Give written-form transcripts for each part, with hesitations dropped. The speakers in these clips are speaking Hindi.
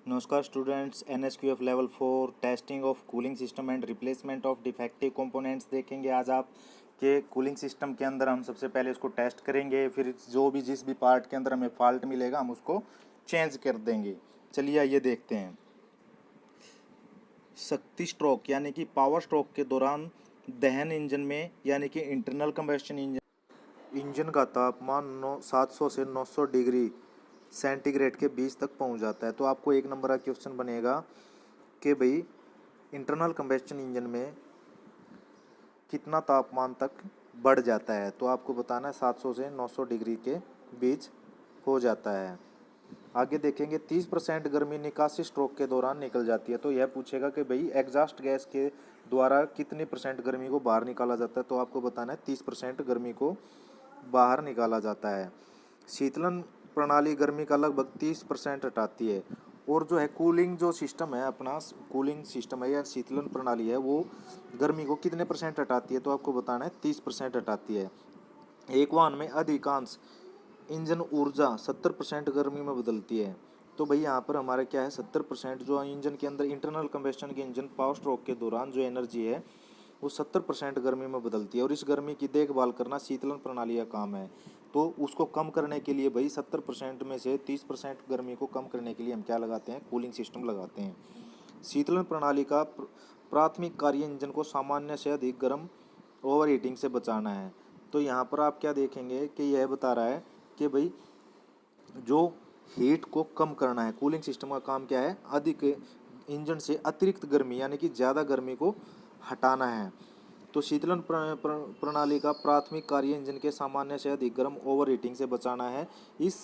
नमस्कार students, NSQF level 4 testing of cooling system and replacement of defective components देखेंगे। आज आप के कूलिंग सिस्टम के अंदर हम सबसे पहले उसको टेस्ट करेंगे, फिर जिस भी पार्ट के अंदर हमें फॉल्ट मिलेगा हम उसको चेंज कर देंगे। चलिए आइए देखते हैं। शक्ति स्ट्रोक यानी कि पावर स्ट्रोक के दौरान दहन इंजन में यानी कि इंटरनल कंबस्शन इंजन का तापमान 700 से 900 डिग्री सेंटीग्रेड के बीच तक पहुंच जाता है। तो आपको एक नंबर का क्वेश्चन बनेगा कि भाई इंटरनल कंबस्शन इंजन में कितना तापमान तक बढ़ जाता है। तो आपको बताना है 700 से 900 डिग्री के बीच हो जाता है। आगे देखेंगे 30% गर्मी निकासी स्ट्रोक के दौरान निकल जाती है। तो यह पूछेगा कि भाई एग्जॉस्ट गैस के द्वारा कितने % गर्मी को बाहर निकाला जाता है। तो आपको बताना है 30% गर्मी को बाहर निकाला जाता है। शीतलन प्रणाली गर्मी का लगभग 30% हटाती है। और जो है कूलिंग जो सिस्टम है अपना कूलिंग सिस्टम है या शीतलन प्रणाली है वो गर्मी को कितने % हटाती है। तो आपको बताना है 30% हटाती है। एक वाहन में अधिकांश इंजन ऊर्जा 70% गर्मी में बदलती है। तो भाई यहाँ पर हमारा क्या है 70% जो इंजन के अंदर इंटरनल कंबस्शन के इंजन पावर स्ट्रोक के दौरान जो एनर्जी है वो 70% गर्मी में बदलती है। और इस गर्मी की देखभाल करना शीतलन प्रणाली का काम है। तो उसको कम करने के लिए भाई 70% में से 30% गर्मी को कम करने के लिए हम क्या लगाते हैं, कूलिंग सिस्टम लगाते हैं। शीतलन प्रणाली का प्राथमिक कार्य इंजन को सामान्य से अधिक गर्म ओवर हीटिंग से बचाना है। तो यहाँ पर आप क्या देखेंगे कि यह बता रहा है कि भाई जो हीट को कम करना है, कूलिंग सिस्टम का काम क्या है, अधिक इंजन से अतिरिक्त गर्मी यानी कि ज़्यादा गर्मी को हटाना है। तो शीतलन प्रणाली का प्राथमिक कार्य इंजन के सामान्य से अधिक गर्म ओवर हीटिंग से बचाना है। इस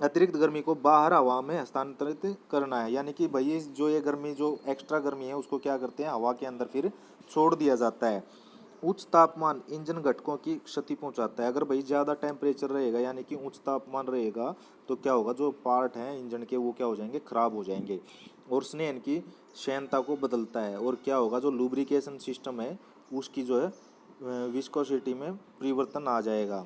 अतिरिक्त गर्मी को बाहर हवा में हस्तांतरित करना है। यानी कि भाई जो ये गर्मी जो एक्स्ट्रा गर्मी है उसको क्या करते हैं, हवा के अंदर फिर छोड़ दिया जाता है। उच्च तापमान इंजन घटकों की क्षति पहुंचाता है। अगर भाई ज़्यादा टेम्परेचर रहेगा यानी कि उच्च तापमान रहेगा तो क्या होगा, जो पार्ट हैं इंजन के वो क्या हो जाएंगे, खराब हो जाएंगे। और स्नेहन की क्षमता को बदलता है। और क्या होगा, जो लुब्रिकेशन सिस्टम है उसकी जो है विस्कोसिटी में परिवर्तन आ जाएगा।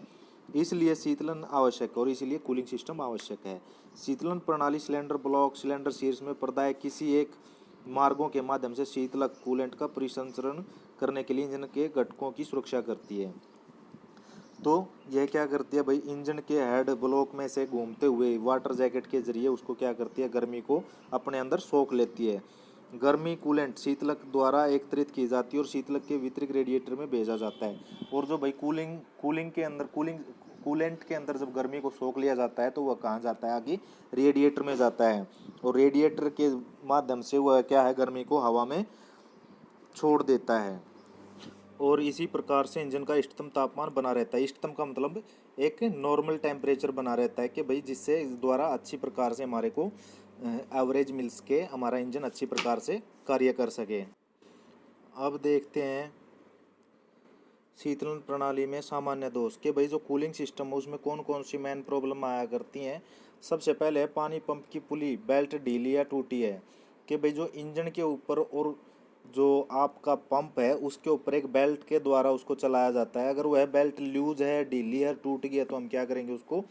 इसलिए शीतलन आवश्यक है और इसीलिए कूलिंग सिस्टम आवश्यक है। शीतलन प्रणाली सिलेंडर ब्लॉक सिलेंडर शीर्ष में प्रदाय किसी एक मार्गों के माध्यम से शीतलक कूलेंट का परिसंचरण करने के लिए इंजन के घटकों की सुरक्षा करती है। तो यह क्या करती है भाई, इंजन के हेड ब्लॉक में से घूमते हुए वाटर जैकेट के जरिए उसको क्या करती है, गर्मी को अपने अंदर सोख लेती है। गर्मी कूलेंट शीतलक द्वारा एकत्रित की जाती है और शीतलक के वितरित रेडिएटर में भेजा जाता है। और जो भाई कूलिंग के अंदर कूलेंट के अंदर जब गर्मी को सोख लिया जाता है तो वह कहाँ जाता है, आगे रेडिएटर में जाता है। और रेडिएटर के माध्यम से वह क्या है, गर्मी को हवा में छोड़ देता है। और इसी प्रकार से इंजन का इष्टतम तापमान बना रहता है। इष्टतम का मतलब एक नॉर्मल टेम्परेचर बना रहता है कि भाई जिससे इस द्वारा अच्छी प्रकार से हमारे को एवरेज मिल सके, हमारा इंजन अच्छी प्रकार से कार्य कर सके। अब देखते हैं शीतलन प्रणाली में सामान्य दोष कि भाई जो कूलिंग सिस्टम है उसमें कौन कौन सी मेन प्रॉब्लम आया करती हैं। सबसे पहले है पानी पंप की पुली बेल्ट ढीली या टूटी है। कि भाई जो इंजन के ऊपर और जो आपका पंप है उसके ऊपर एक बेल्ट के द्वारा उसको चलाया जाता है। अगर वह बेल्ट लूज है, ढीली है, टूट गया तो हम क्या करेंगे, उसको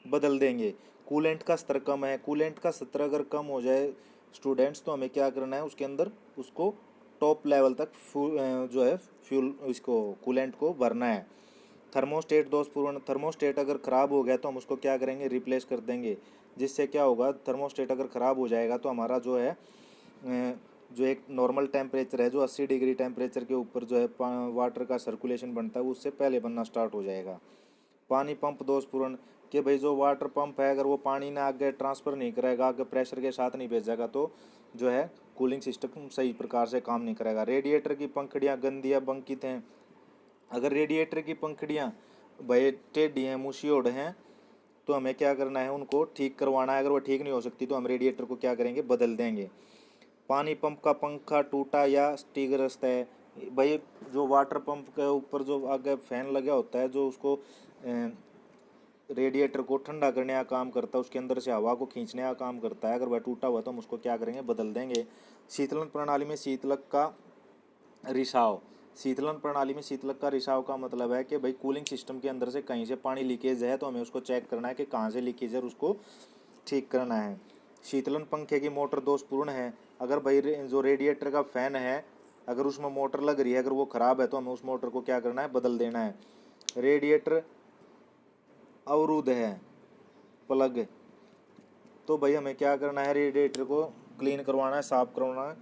बदल देंगे। कूलेंट का स्तर कम है, कूलेंट का स्तर अगर कम हो जाए स्टूडेंट्स तो हमें क्या करना है, उसके अंदर उसको टॉप लेवल तक जो है फ्यूल इसको कूलेंट को भरना है। थर्मोस्टेट दोषपूर्ण, थर्मोस्टेट अगर ख़राब हो गया तो हम उसको क्या करेंगे, रिप्लेस कर देंगे। जिससे क्या होगा, थर्मोस्टेट अगर ख़राब हो जाएगा तो हमारा जो है जो एक नॉर्मल टेम्परेचर है जो 80 डिग्री टेम्परेचर के ऊपर जो है वाटर का सर्कुलेशन बनता है उससे पहले बनना स्टार्ट हो जाएगा। पानी पंप दोषपूर्ण कि भाई जो वाटर पंप है अगर वो पानी ना आगे ट्रांसफ़र नहीं करेगा, आगे प्रेशर के साथ नहीं भेजेगा तो जो है कूलिंग सिस्टम सही प्रकार से काम नहीं करेगा। रेडिएटर की पंखुड़ियाँ गंदी या बंकित हैं। अगर रेडिएटर की पंखुड़ियाँ भाई टेढ़ी हैं, मुशियोड़ हैं तो हमें क्या करना है, उनको ठीक करवाना है। अगर वो ठीक नहीं हो सकती तो हम रेडिएटर को क्या करेंगे, बदल देंगे। पानी पंप का पंखा टूटा या स्टीग्रस्त है। भाई जो वाटर पंप के ऊपर जो आगे फैन लगा होता है जो उसको रेडिएटर को ठंडा करने का काम करता है, उसके अंदर से हवा को खींचने का काम करता है, अगर वह टूटा हुआ तो हम उसको क्या करेंगे, बदल देंगे। शीतलन प्रणाली में शीतलक का रिसाव। शीतलन प्रणाली में शीतलक का रिसाव का मतलब है कि भाई कूलिंग सिस्टम के अंदर से कहीं से पानी लीकेज है तो हमें उसको चेक करना है कि कहाँ से लीकेज है और उसको ठीक करना है। शीतलन पंखे की मोटर दोषपूर्ण है। अगर भाई जो रेडिएटर का फैन है, अगर उसमें मोटर लग रही है, अगर वो ख़राब है तो हमें उस मोटर को क्या करना है, बदल देना है। रेडिएटर अवरुद्ध है, प्लग, तो भाई हमें क्या करना है, रेडिएटर को क्लीन करवाना है, साफ करवाना है।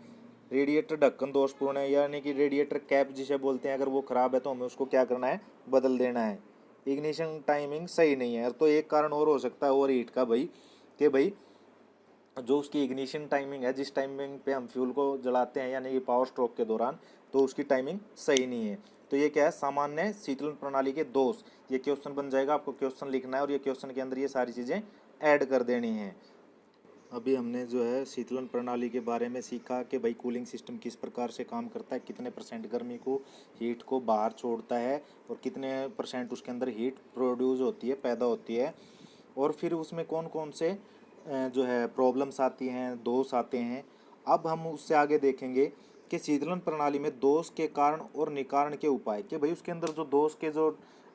रेडिएटर ढक्कन दोषपूर्ण है, यानी कि रेडिएटर कैप जिसे बोलते हैं, अगर वो ख़राब है तो हमें उसको क्या करना है, बदल देना है। इग्निशन टाइमिंग सही नहीं है। तो एक कारण और हो सकता है ओवर हीट का भाई, कि भाई जो उसकी इग्निशन टाइमिंग है, जिस टाइमिंग पे हम फ्यूल को जलाते हैं यानी कि पावर स्ट्रोक के दौरान, तो उसकी टाइमिंग सही नहीं है। तो ये क्या है, सामान्य शीतलन प्रणाली के दोष। ये क्वेश्चन बन जाएगा, आपको क्वेश्चन लिखना है और ये क्वेश्चन के अंदर ये सारी चीज़ें ऐड कर देनी है। अभी हमने जो है शीतलन प्रणाली के बारे में सीखा कि भाई कूलिंग सिस्टम किस प्रकार से काम करता है, कितने % गर्मी को, हीट को बाहर छोड़ता है और कितने % उसके अंदर हीट प्रोड्यूस होती है, पैदा होती है, और फिर उसमें कौन कौन से जो है प्रॉब्लम्स आती हैं, दोष आते हैं। अब हम उससे आगे देखेंगे कि शीतलन प्रणाली में दोष के कारण और निवारण के उपाय, कि भाई उसके अंदर जो दोष के जो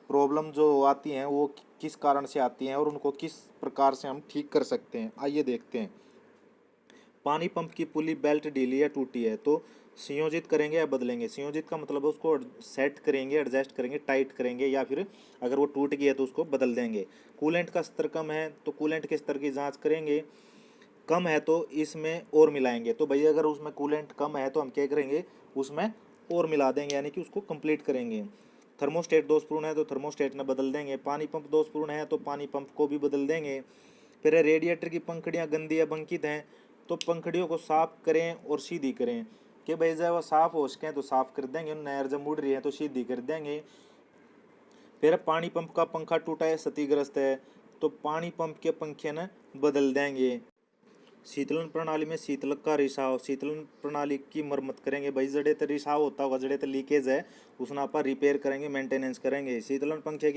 प्रॉब्लम जो आती हैं वो किस कारण से आती हैं और उनको किस प्रकार से हम ठीक कर सकते हैं। आइए देखते हैं। पानी पंप की पुली बेल्ट ढीली या टूटी है तो संयोजित करेंगे या बदलेंगे। संयोजित का मतलब है उसको सेट करेंगे, एडजस्ट करेंगे, टाइट करेंगे, या फिर अगर वो टूट गई है तो उसको बदल देंगे। कूलेंट का स्तर कम है तो कूलेंट के स्तर की जांच करेंगे, कम है तो इसमें और मिलाएंगे। तो भैया अगर उसमें कूलेंट कम है तो हम क्या करेंगे, उसमें और मिला देंगे, यानी कि उसको कंप्लीट करेंगे। थर्मोस्टेट दोषपूर्ण है तो थर्मोस्टेट में बदल देंगे। पानी पंप दोषपूर्ण है तो पानी पंप को भी बदल देंगे। फिर रेडिएटर की पंखड़ियाँ गंदी या बंकित हैं तो पंखड़ियों को साफ करें और सीधी करें, कि भाई जब वो साफ हो सकें तो साफ कर देंगे, नहर जब मुड़ रही है तो सीधी कर देंगे। फिर पानी पंप का पंखा टूटा है, क्षतिग्रस्त है तो पानी पंप के पंखे न बदल देंगे। शीतलन प्रणाली में शीतलक का रिसाव, शीतलन प्रणाली की मरम्मत करेंगे। भाई जड़े तो रिसाव होता होगा, जड़े तो लीकेज है, उसना आप रिपेयर करेंगे, मेंटेनेंस करेंगे। शीतलन पंखे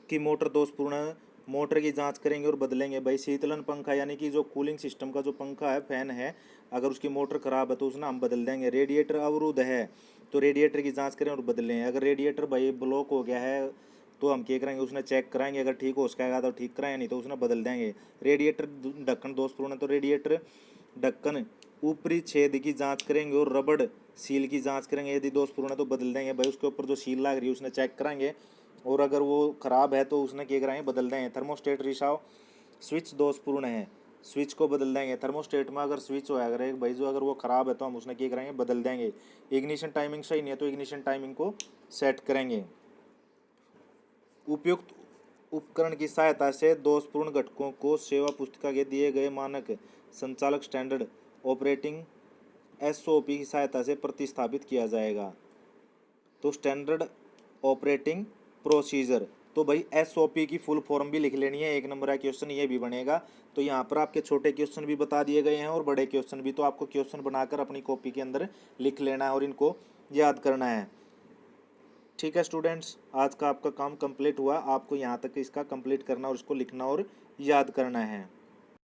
की मोटर दोषपूर्ण है, मोटर की जांच करेंगे और बदलेंगे। भाई शीतलन पंखा यानी कि जो कूलिंग सिस्टम का जो पंखा है, फैन है, अगर उसकी मोटर ख़राब है तो उसना हम बदल देंगे। रेडिएटर अवरुद्ध है तो रेडिएटर की जांच करें और बदलें। अगर रेडिएटर भाई ब्लॉक हो गया है तो हम क्या करेंगे, उसने चेक कराएंगे, अगर ठीक हो सकेगा तो ठीक कराएं, नहीं तो उसने बदल देंगे। रेडिएटर ढक्कन दोषपूर्ण है तो रेडिएटर ढक्कन ऊपरी छेद की जांच करेंगे और रबड़ सील की जांच करेंगे। यदि दोषपूर्ण है तो बदल देंगे। भाई उसके ऊपर जो सील लग रही है उसने चेक कराएंगे और अगर वो ख़राब है तो उसने क्या कराएंगे, बदल देंगे। थर्मोस्टेट रिसाव, स्विच दोषपूर्ण है, स्विच को बदल देंगे। थर्मोस्टेट में अगर स्विच हो अगर एक भाई जो अगर वो ख़राब है तो हम उसने क्या कराएंगे, बदल देंगे। इग्निशन टाइमिंग सही नहीं है तो इग्निशन टाइमिंग को सेट करेंगे। उपयुक्त उपकरण की सहायता से दोषपूर्ण घटकों को सेवा पुस्तिका के दिए गए मानक संचालक स्टैंडर्ड ऑपरेटिंग SOP की सहायता से प्रतिस्थापित किया जाएगा। तो स्टैंडर्ड ऑपरेटिंग प्रोसीजर, तो भाई SOP की फुल फॉर्म भी लिख लेनी है। 1 नंबर का क्वेश्चन ये भी बनेगा। तो यहाँ पर आपके छोटे क्वेश्चन भी बता दिए गए हैं और बड़े क्वेश्चन भी, तो आपको क्वेश्चन बनाकर अपनी कॉपी के अंदर लिख लेना है और इनको याद करना है। ठीक है स्टूडेंट्स, आज का आपका काम कंप्लीट हुआ। आपको यहाँ तक इसका कंप्लीट करना और इसको लिखना और याद करना है।